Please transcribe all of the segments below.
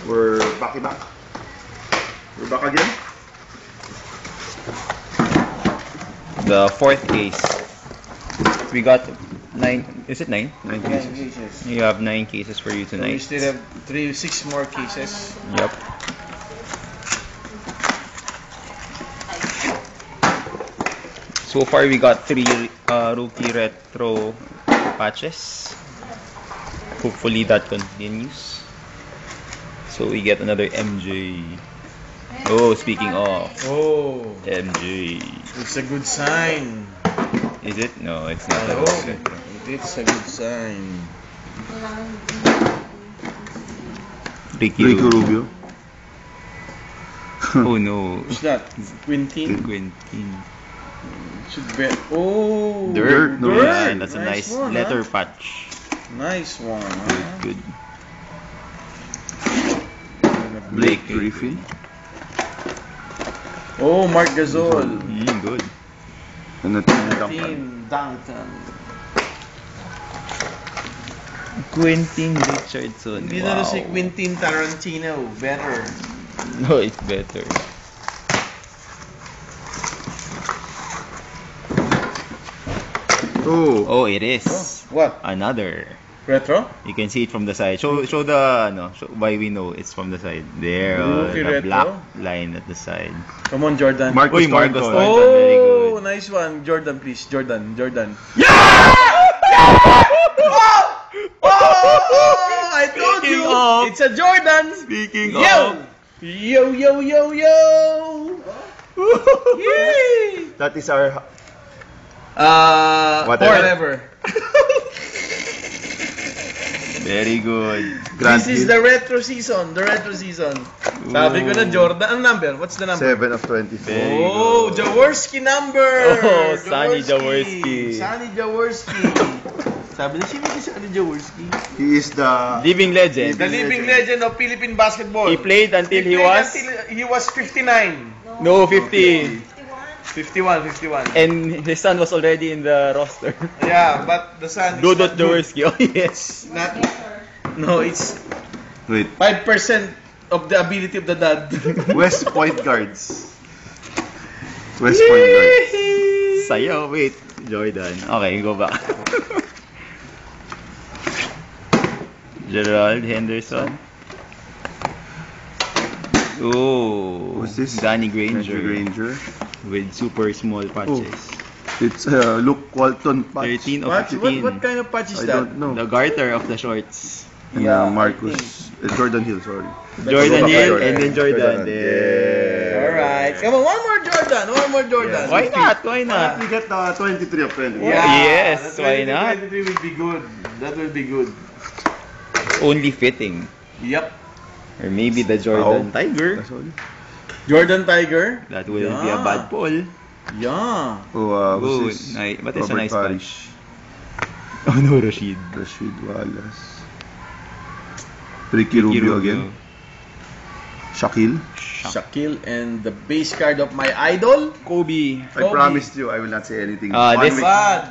We're back. We're back again. The fourth case. We got 9. Is it 9? 9 9 cases. cases. You have 9 cases for you So we tonight. still have 6 more cases. Yep. So far we got 3 rookie retro patches. Hopefully that continues. So we get another MJ. Oh, speaking of Oh, MJ. it's a good sign. Is it? No, it's not. Oh, it's a good sign. Ricky Ricky Rubio. Rubio. Oh no. Who's that? Quintin? Quentin. Should be. Oh, Dirt. No, Yeah, that's a nice one, letter huh? patch. Nice one. Huh? Good. Blake Griffin. Oh, Mark Gasol. Good. And Tim Duncan. Tim Duncan. Quentin Richardson. Hindi na si Quentin Tarantino. Better. No, it's better. Oh. Oh, it is. What? Another. Retro? You can see it from the side. Show the show why we know it's from the side. There, Rookie the retro. black line at the side. Come on, Jordan. Marcus Uy, Marcus Thornton. Thornton. Very Oh, good. nice one. Jordan, please. Jordan. Oh, I told Speaking you. of- It's a Jordan. Speaking Yo! Yo, yo, yo, yo! Yay! That is our. Whatever. Whatever. Very good. This is the retro season. The retro season. Sabi ko na Jordan. Ang number? What's the number? 7 of 24. Very Oh, good. Jaworski number! Oh, Sonny Jaworski. Sonny Jaworski. Sabi na, sino si Sonny Jaworski? He is the. Living legend. The living legend of Philippine basketball. He played until he played was until he was 59. no 50. 51. And his son was already in the roster. Yeah, but the son is Dudot not good. Jaworski. Oh yes. Not, no, it's Wait. 5% of the ability of the dad. West Point guards. West Point guards. Sayo. Wait. Jordan. Okay, go back. Gerald Henderson. Oh. Who's this? Danny Granger. Granger. With super small patches. It's Luke Walton patch. 13 of What 15. kind of patch is I that? don't know. The garter of the shorts. And Yeah, Marcus. Jordan Hill, sorry. Jordan Go back, Hill Jordan. and then Jordan. Jordan. Yeah. Alright. Come on, one more Jordan. Yeah. Why not? Why Let not? me get 23 of 20. Yes, that why not? 23 will be good. That will be good. Only fitting. Yep. Or maybe the Jordan Wow. Tiger. That's all. Jordan Tiger. That will be a Yeah. bad pull. Yeah. Oh, Good. who's this? But it's a Robert nice Parrish. patch. Oh no, Rashid. Rashid Wallace. Ricky Rubio again. Shaquille. Shaquille and the base card of my idol. Kobe. I Kobe. promised you I will not say anything. This One week.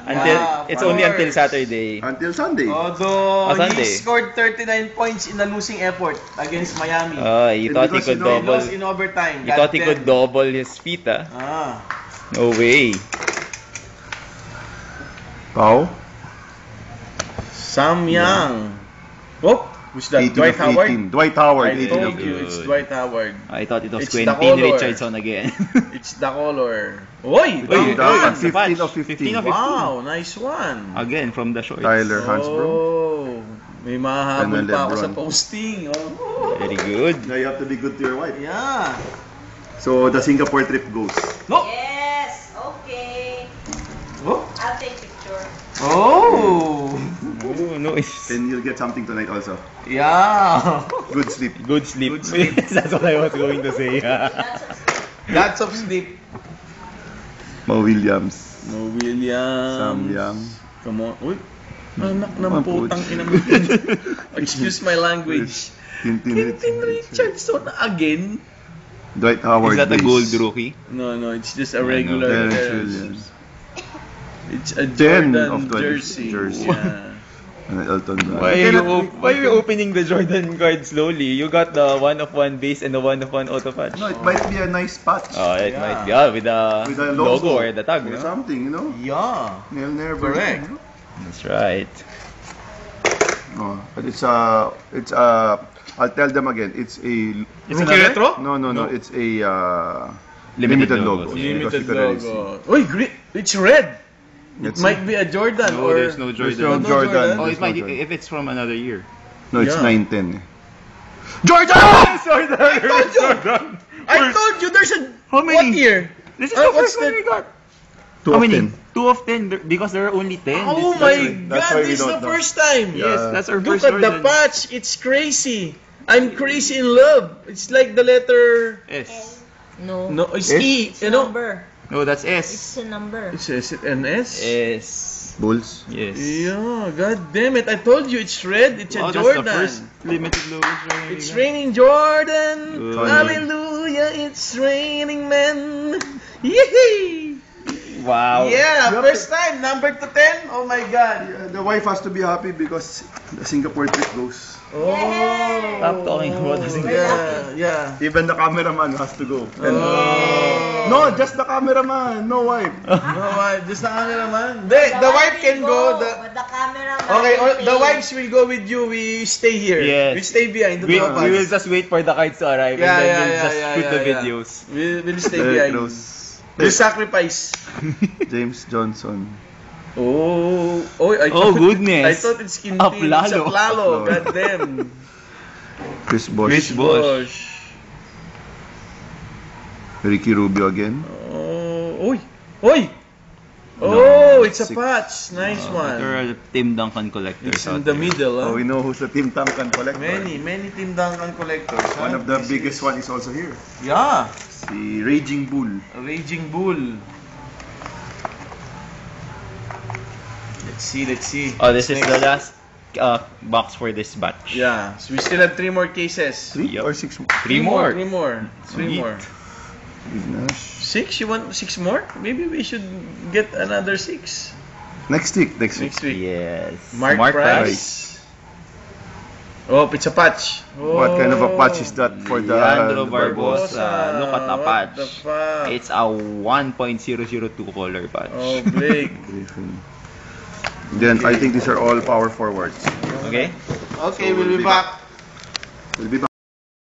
until it's Wow, only until powers. Saturday. Until Sunday. Although Sunday. he scored 39 points in a losing effort against Miami. He And thought he because could you know he He double. lost in overtime. He thought he God could damn. double his feet. Ah. No way. Pau. Sam Young. Oh, who's that? 18 Dwight of Howard? 18. Dwight Howard. I 18 told of you, 18. it's Dwight Howard. I thought it was It's the Quentin color. Richardson again. It's the color. Oy! Uy, Duncan, uy, 15 of 15 15. of 15. Wow, nice one. Again from the shorts. Tyler Hansbrough. Oh, may mahahabol And then pa ako sa LeBron. posting. Oh. Very good. Now you have to be good to your wife. Yeah. So the Singapore trip goes. No. Yes, okay. Oh. I'll take picture. Oh. Oh, no, it's And you'll get something tonight also. Yeah. Good sleep. good sleep. Good sleep. That's what I was going to say. Lots of sleep. Mo Williams. No Williams. Sam Young. Come on. Uy. Anak ng Come on, putang Pooch. ina mo. Excuse my language. Quentin Quentin Richardson again? Dwight Howard. Is that a base. gold rookie? No, it's just a No, regular. Terrence Terrence. Williams. It's a 10 Jordan of 20 jersey. jersey. Yeah. And Elton John. Why You are cannot- why are you opening the Jordan card slowly? You got the 1-of-1 base and the 1-of-1 auto patch. No, it might be a nice patch. Oh, it Yeah. might be with with the a logo or the tag, or no? something, you know? Yeah. Nail never. Correct. You know? That's right. Oh, but I'll tell them again. It's a It's Rookie another- retro? no. It's a Limited logo. logos, Yeah, because Limited you can already see. logo. Uy, it's red. It Let's might see. be a Jordan No, or... there's no There's Jordan. no Jordan. Oh, There's it might no Jordan. if it's from another year. No, it's Yeah. 910. Jordan! I told you there's a... How many? What year? This is Ah, the what's first one the- we got. Two How of many? 10. 2 of 10 because there are only 10. Oh This- my that's god, why we this is don't the know. first time. Yeah. Yes, that's our Look first at the Jordan. patch, it's crazy. I'm crazy in love. It's like the letter... S. No. No, it's S? E, It's you a know? number. No, that's It's S. a number. Is it an S? S. Bulls. Yes. Yeah, god damn it. I told you it's red. It's a Wow, Jordan. that's the first limited logo. It's raining Jordan. Good. Hallelujah, it's raining men. Yee! Wow. Yeah, first time, number to 10. Oh my god. Yeah, the wife has to be happy because the Singapore trip goes. Oh. Stop talking about the Yeah, yeah. Even the cameraman has to go. And- Oh. No, just the cameraman, no wife. No, just the cameraman. The wife can go. But the camera. Okay, the wives will go with you. We stay here. Yes. We stay behind. The We, two of us. we will just wait for the kites to arrive Yeah, and then yeah, we'll yeah, just yeah, shoot the yeah. videos. We'll stay Very behind. close. We'll sacrifice. James Johnson. Oh, I Oh, thought, goodness. I thought it's Quintin. Aplalo. It's Aplalo. Aplalo. God damn. Chris Bosh. Chris Bosh. Ricky Rubio again. Oh, oi. No, It's a six. patch. Nice one. There are Tim Duncan collectors It's in out the there. middle. Oh, Huh? we know who's the Team Duncan collector. Many Team Duncan collectors. huh? One of the This biggest is- one is also here. Yeah. Si Raging Bull. A Raging Bull. Let's see. Oh, this is Next. the last box for this batch. Yeah. So we still have 3 more cases. 3 Yup. or 6 more? 3 more. 3 more. 3 Sweet. more. Ignash. 6? You want 6 more? Maybe we should get another 6 Next week. Next week. next week. Yes. Mark Price. Oh, it's a patch. What kind of a patch is that for the Leandro the Barbosa. Look at the What patch. the fuck? It's a 1.002 color patch. Oh, Blake. Griffin. Then I think these are all power forwards. Okay, Okay? we'll be back. We'll be back.